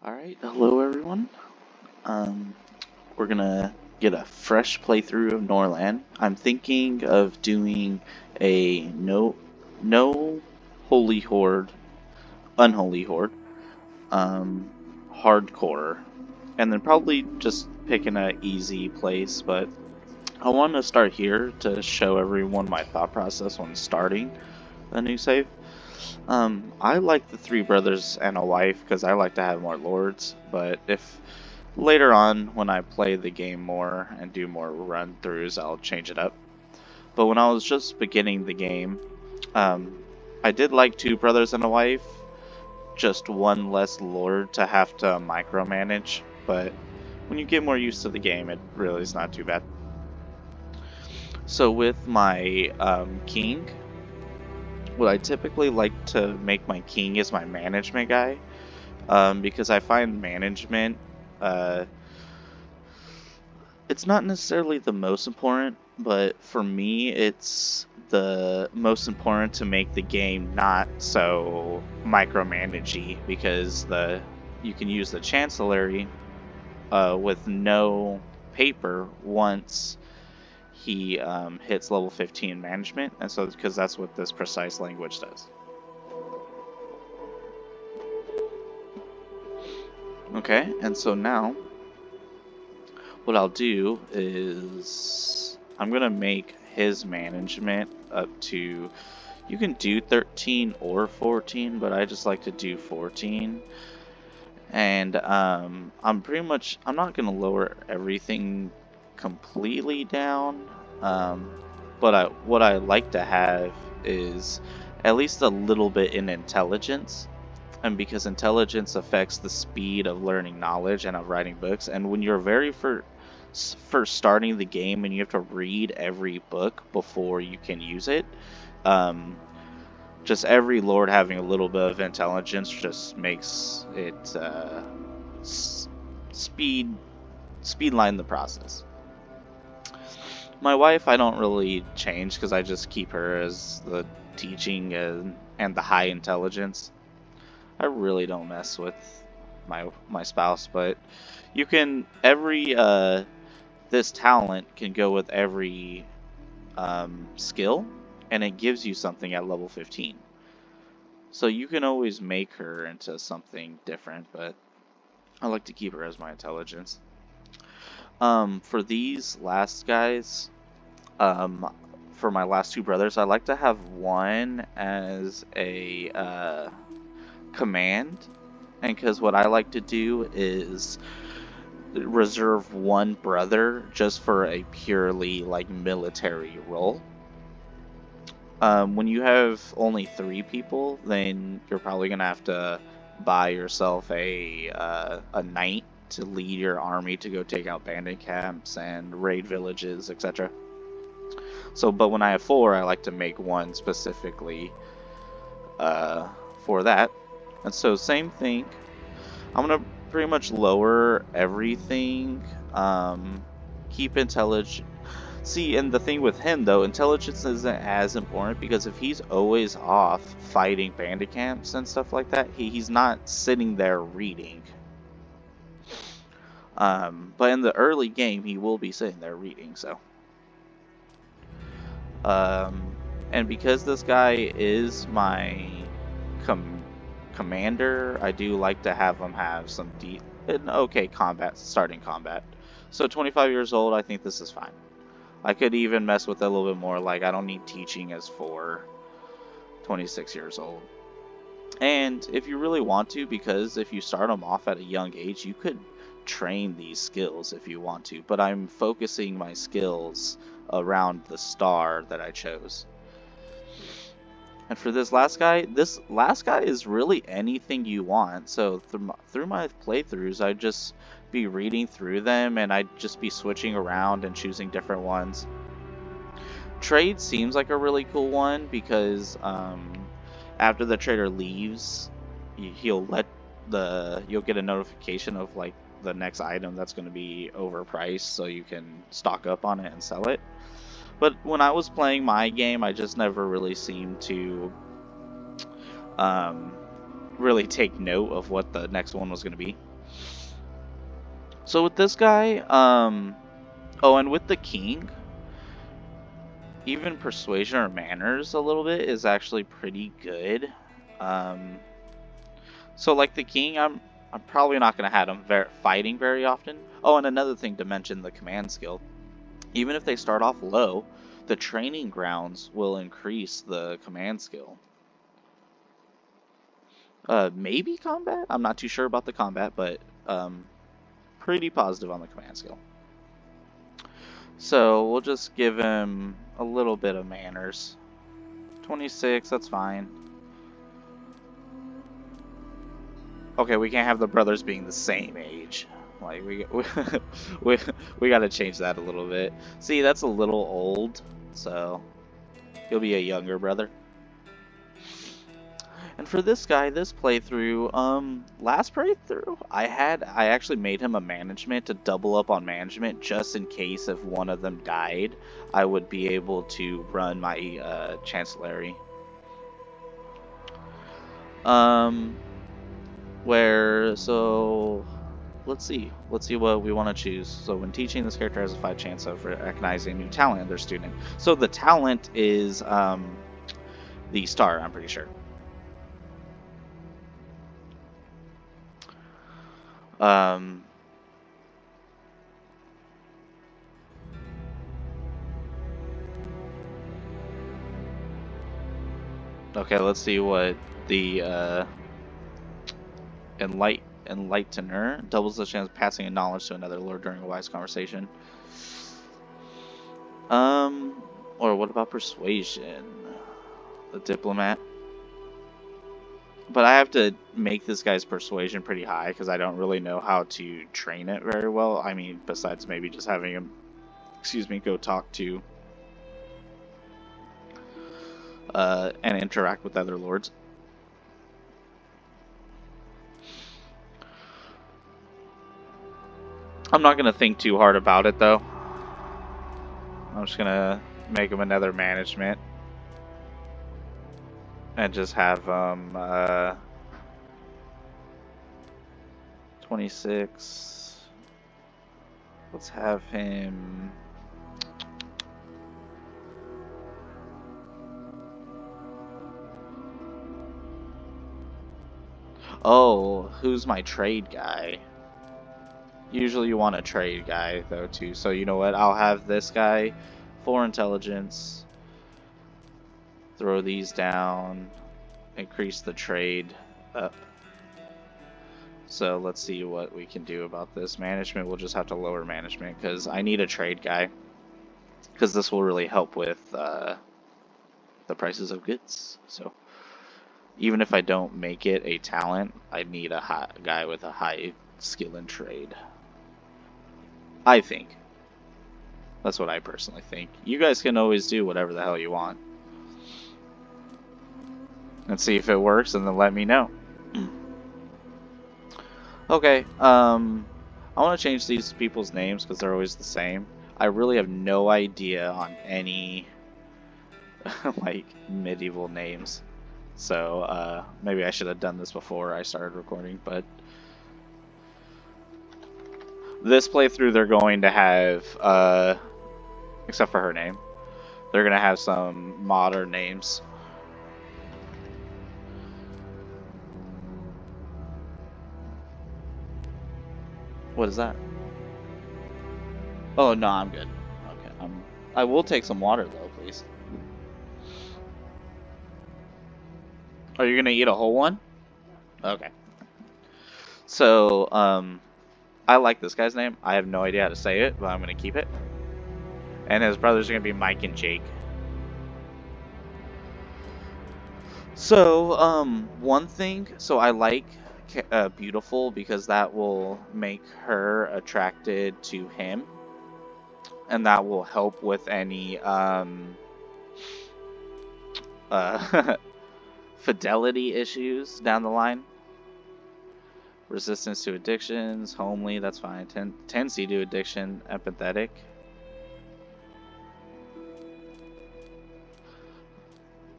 Alright, hello everyone. Um, we're gonna get a fresh playthrough of Norland. I'm thinking of doing a no holy horde, unholy horde, um, hardcore, and then probably just picking a easy place, but I want to start here to show everyone my thought process when starting a new save. I like the three brothers and a wife because I like to have more lords, but if later on when I play the game more and do more run throughs, I'll change it up. But when I was just beginning the game, um, I did like two brothers and a wife, just one less lord to have to micromanage, but when you get more used to the game, it really is not too bad. So with my king, what I typically like to make my king is my management guy. Because I find management, uh, it's not necessarily the most important, but for me, it's the most important to make the game not so micromanagey, because you can use the chancellery with no paper once he hits level 15 management, and so because that's what this precise language does. Okay, and so now what I'll do is I'm going to make his management up to, you can do 13 or 14, but I just like to do 14. And I'm not going to lower everything completely down, but what I like to have is at least a little bit in intelligence. And because intelligence affects the speed of learning knowledge and of writing books, and when you're very first starting the game and you have to read every book before you can use it, just every lord having a little bit of intelligence just makes it speedline the process. My wife, I don't really change because I just keep her as the teaching and the high intelligence. I really don't mess with my spouse, but you can this talent can go with every skill, and it gives you something at level 15. So you can always make her into something different, but I like to keep her as my intelligence. For these last guys, for my last two brothers, I like to have one as a command, and because what I like to do is reserve one brother just for a purely like military role. When you have only 3 people, then you're probably gonna have to buy yourself a knight to lead your army to go take out bandit camps and raid villages, etc. So, but when I have 4, I like to make one specifically for that. And so same thing, I'm going to pretty much lower everything, keep intelligence. See, and the thing with him though, intelligence isn't as important because if he's always off fighting bandit camps and stuff like that, he's not sitting there reading. But in the early game, he will be sitting there reading, so. And because this guy is my commander, I do like to have him have some okay starting combat. So 25 years old, I think this is fine. I could even mess with it a little bit more, like I don't need teaching as for 26 years old. And if you really want to, because if you start them off at a young age, you could train these skills if you want to, but I'm focusing my skills around the star that I chose. And for this last guy is really anything you want. So through my playthroughs, I'd just be reading through them, and I'd just be switching around and choosing different ones. Trade seems like a really cool one because after the trader leaves, you'll get a notification of like the next item that's going to be overpriced, so you can stock up on it and sell it. But when I was playing my game, I just never really seemed to really take note of what the next one was going to be. So with this guy, oh, and with the king, even persuasion or manners a little bit is actually pretty good. So like the king, I'm probably not gonna have him fighting very often. Oh, and another thing to mention, the command skill. Even if they start off low, the training grounds will increase the command skill. Maybe combat? I'm not too sure about the combat, but pretty positive on the command skill. So we'll just give him a little bit of manners. 26, that's fine. Okay, we can't have the brothers being the same age. Like we gotta change that a little bit. See, that's a little old, so he'll be a younger brother. And for this guy, this playthrough, last playthrough, I actually made him a management to double up on management just in case if one of them died, I would be able to run my chancellery. So let's see what we want to choose. So when teaching, this character has a 5 chance of recognizing a new talent in their student. So the talent is the star, I'm pretty sure. Okay, let's see what the Enlightener doubles the chance of passing a knowledge to another lord during a wise conversation. Or what about persuasion? The diplomat. But I have to make this guy's persuasion pretty high because I don't really know how to train it very well. I mean, besides maybe just having him, go talk to and interact with other lords. I'm not going to think too hard about it, though. I'm just going to make him another management. And just have 26. Let's have him... Oh, who's my trade guy? Usually you want a trade guy, though, too. So you know what? I'll have this guy, 4 intelligence. Throw these down. Increase the trade up. So let's see what we can do about this. Management, we'll just have to lower management because I need a trade guy. Because this will really help with the prices of goods. So even if I don't make it a talent, I need a guy with a high skill in trade. I think. That's what I personally think. You guys can always do whatever the hell you want. And see if it works and then let me know. Okay, I want to change these people's names because they're always the same. I really have no idea on any like medieval names. So maybe I should have done this before I started recording, but this playthrough they're going to have, except for her name, they're going to have some modern names. What is that? Oh, no, I'm good. Okay, I will take some water, though, please. Are you gonna eat a whole one? Okay. So, I like this guy's name. I have no idea how to say it, but I'm gonna keep it. And his brothers are gonna be Mike and Jake. So, one thing, so I like Beautiful because that will make her attracted to him. And that will help with any, fidelity issues down the line. Resistance to addictions, homely, that's fine. Tendency to addiction, empathetic.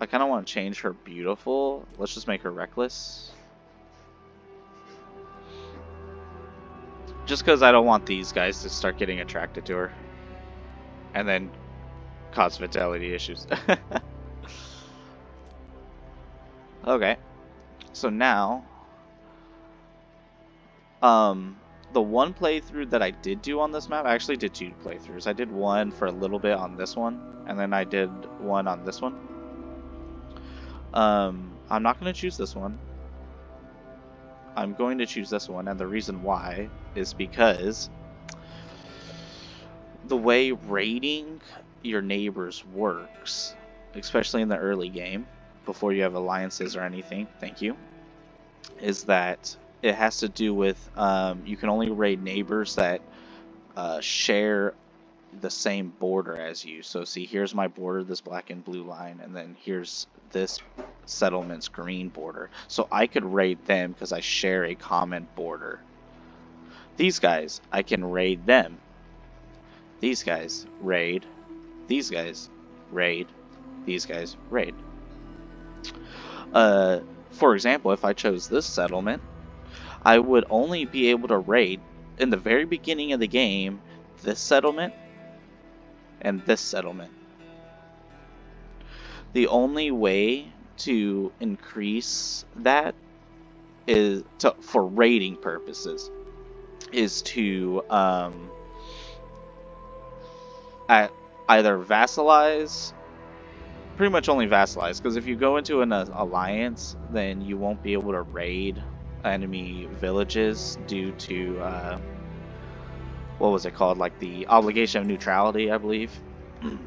I kind of want to change her beautiful. Let's just make her reckless. Just because I don't want these guys to start getting attracted to her. And then cause fatality issues. Okay. So now, the one playthrough that I did do on this map, I actually did 2 playthroughs. I did one for a little bit on this one, and then I did one on this one. I'm not going to choose this one. I'm going to choose this one, and the reason why is because the way raiding your neighbors works, especially in the early game, before you have alliances or anything, thank you, is that it has to do with you can only raid neighbors that share the same border as you. So see, here's my border, this black and blue line, and then here's this settlement's green border. So I could raid them because I share a common border. These guys, I can raid them. These guys, raid. These guys, raid. These guys, raid. For example, if I chose this settlement, I would only be able to raid in the very beginning of the game this settlement and this settlement. The only way to increase that is for raiding purposes is to either vassalize, pretty much only vassalize, because if you go into an alliance, then you won't be able to raid enemy villages due to what was it called, like the obligation of neutrality, I believe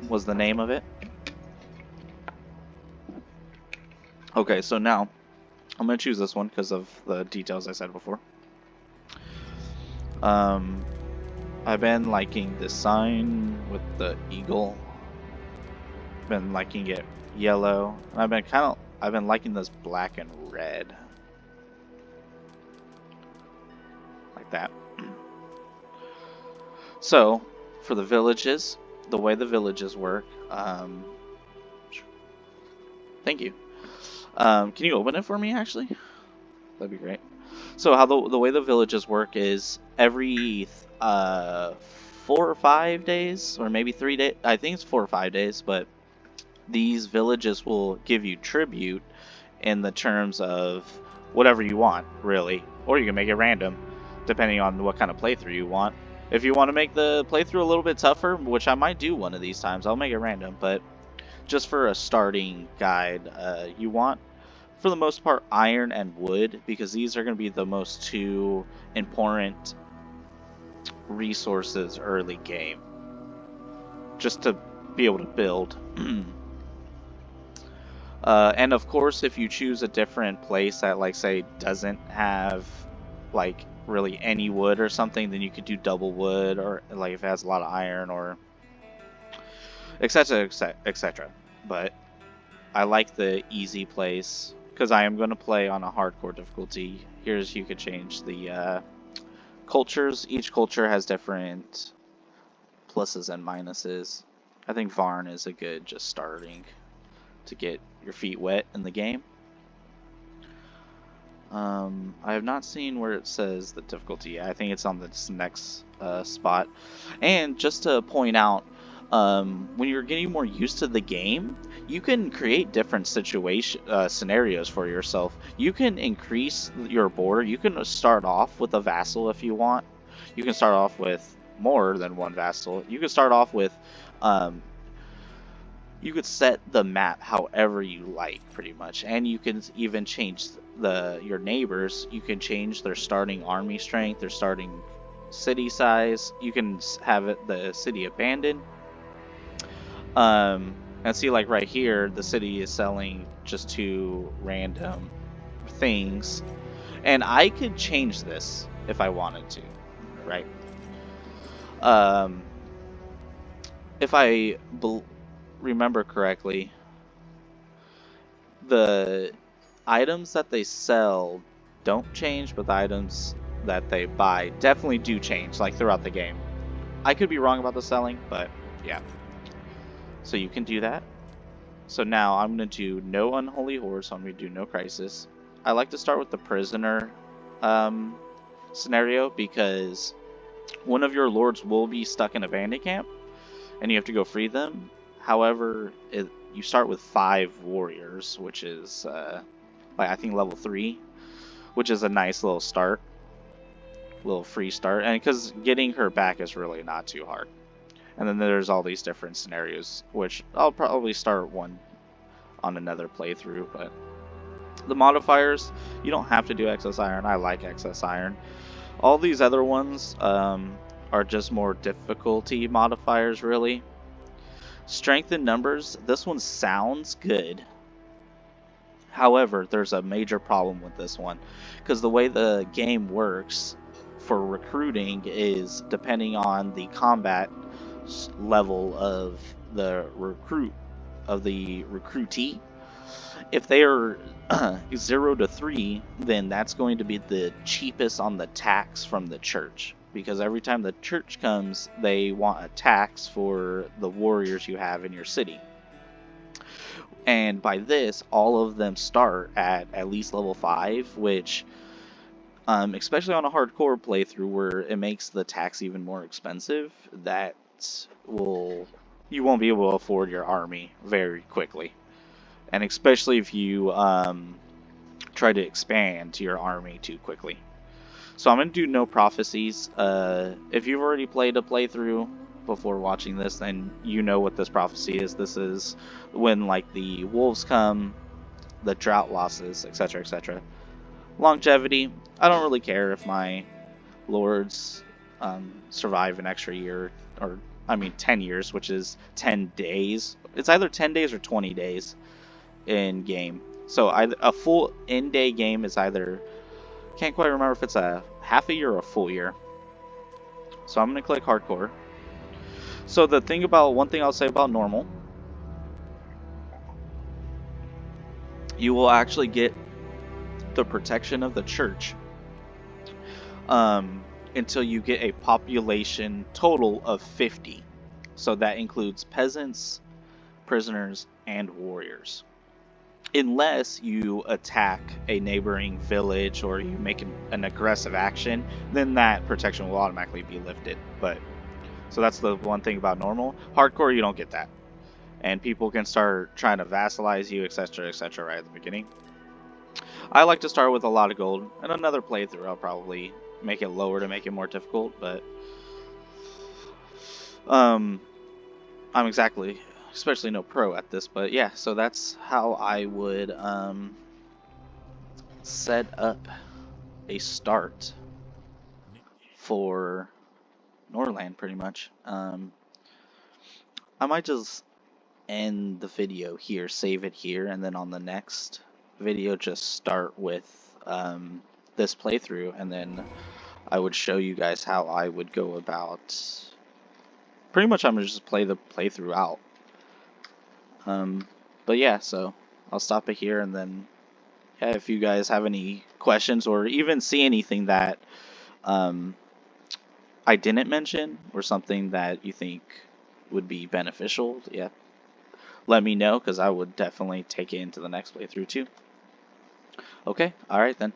was the name of it. Okay, so now I'm gonna choose this one because of the details I said before. I've been liking this sign with the eagle. Been liking it yellow, and I've been liking this black and red, like that. So for the villages, the way the villages work, thank you. Can you open it for me, actually? That'd be great. So how the way the villages work is every 4 or 5 days, or maybe 3 days. I think it's 4 or 5 days, but these villages will give you tribute in the terms of whatever you want, really. Or you can make it random, depending on what kind of playthrough you want. If you want to make the playthrough a little bit tougher, which I might do one of these times, I'll make it random, but just for a starting guide, you want, for the most part, iron and wood, because these are going to be the most 2 important resources early game, just to be able to build. And of course, if you choose a different place that, like, say, doesn't have, like, really any wood or something, then you could do double wood, or, like, if it has a lot of iron, or etc, etc. But I like the easy place, because I am going to play on a hardcore difficulty. Here's, you could change the cultures. Each culture has different pluses and minuses. I think Varn is a good just starting to get your feet wet in the game. I have not seen where it says the difficulty. I think it's on this next spot. And just to point out, when you're getting more used to the game, you can create different scenarios for yourself. You can increase your border. You can start off with a vassal if you want. You can start off with more than one vassal. You can start off with you could set the map however you like, pretty much, and you can even change your neighbors. You can change their starting army strength, their starting city size. You can have the city abandoned. And see, like right here, the city is selling just 2 random things, and I could change this if I wanted to, right? If I remember correctly, the items that they sell don't change, but the items that they buy definitely do change, like throughout the game. I could be wrong about the selling, but yeah. So you can do that. So now I'm going to do no unholy horde, so I'm going to do no crisis. I like to start with the prisoner scenario, because One of your lords will be stuck in a bandit camp, and you have to go free them. However, you start with 5 warriors, which is, like, I think level 3, which is a nice little start, little free start, and because getting her back is really not too hard. And then there's all these different scenarios, which I'll probably start one on another playthrough, but the modifiers, you don't have to do excess iron. I like excess iron. All these other ones are just more difficulty modifiers, really. Strength in numbers, this one sounds good. However, there's a major problem with this one, because the way the game works for recruiting is depending on the combat level of the recruitee. If they are 0 to 3, then that's going to be the cheapest on the tax from the church, because every time the church comes, they want a tax for the warriors you have in your city. And by this, all of them start at least level 5, which, especially on a hardcore playthrough where it makes the tax even more expensive, you won't be able to afford your army very quickly. And especially if you try to expand your army too quickly. So I'm going to do no prophecies. If you've already played a playthrough before watching this, then you know what this prophecy is. This is when, like, the wolves come, the drought losses, etc., etc. Longevity, I don't really care if my lords survive an extra year, or, I mean, 10 years, which is 10 days. It's either 10 days or 20 days in game. So a full in-day game is either, can't quite remember if it's a half a year or a full year. So I'm going to click hardcore. So one thing I'll say about normal, you will actually get the protection of the church until you get a population total of 50. So that includes peasants, prisoners, and warriors. Unless you attack a neighboring village or you make an aggressive action, then that protection will automatically be lifted. So that's the one thing about normal. Hardcore, you don't get that. And people can start trying to vassalize you, etc., etc. right at the beginning. I like to start with a lot of gold. And another playthrough, I'll probably make it lower to make it more difficult. But I'm especially no pro at this. But yeah, so that's how I would set up a start for Norland, pretty much. I might just end the video here, save it here, and then on the next video just start with this playthrough, and then I would show you guys how I would go about. Pretty much I'm gonna just play the playthrough out. But yeah, so I'll stop it here, and then yeah, if you guys have any questions or even see anything that I didn't mention or something that you think would be beneficial, yeah, let me know, because I would definitely take it into the next playthrough too. Okay, alright then.